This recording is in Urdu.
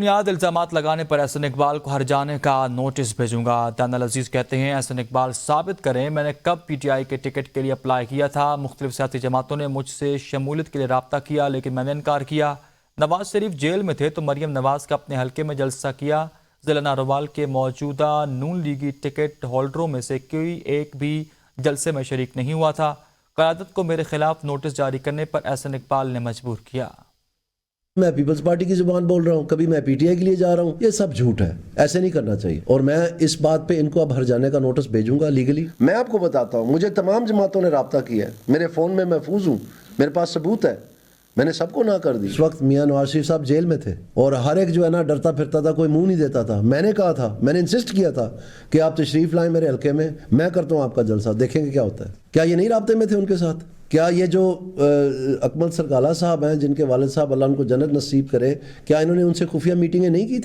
بنیاد الزامات لگانے پر احسن اقبال کو ہر جانے کا نوٹس بھیجوں گا۔ دانیال عزیز کہتے ہیں احسن اقبال ثابت کریں میں نے کب پی ٹی آئی کے ٹکٹ کے لیے اپلائی کیا تھا۔ مختلف سیاسی جماعتوں نے مجھ سے شمولیت کے لیے رابطہ کیا لیکن میں نے انکار کیا۔ نواز شریف جیل میں تھے تو مریم نواز کا اپنے حلقے میں جلسہ کیا۔ ضلع ناروال کے موجودہ نون لیگی ٹکٹ ہولڈروں میں سے کوئی ایک بھی جلسے میں شریک نہیں ہوا تھا۔ قیادت کو میرے خلاف نوٹس جاری کرنے پر احسن اقبال نے مجبور کیا۔ میں پیپلز پارٹی کی زبان بول رہا ہوں، کبھی میں پی ٹی آئی کے لیے جا رہا ہوں، یہ سب جھوٹ ہے، ایسے نہیں کرنا چاہیے۔ اور میں اس بات پہ ان کو اب ہر جانے کا نوٹس بھیجوں گا لیگلی۔ میں آپ کو بتاتا ہوں، مجھے تمام جماعتوں نے رابطہ کیا ہے، میرے فون میں محفوظ ہوں، میرے پاس ثبوت ہے، میں نے سب کو نہ کر دی۔ اس وقت میاں نواز شریف صاحب جیل میں تھے اور ہر ایک جو ہے نا ڈرتا پھرتا تھا، کوئی منہ نہیں دیتا تھا۔ میں نے کہا تھا، میں نے انسسٹ کیا تھا کہ آپ تشریف لائیں میرے حلقے میں کرتا ہوں آپ کا جلسہ، دیکھیں گے کیا ہوتا ہے۔ کیا یہ نہیں رابطے میں تھے ان کے ساتھ؟ کیا یہ جو اکمل سرگالہ صاحب ہیں جن کے والد صاحب اللہ ان کو جنت نصیب کرے، کیا انہوں نے ان سے خفیہ میٹنگیں نہیں کی تھی؟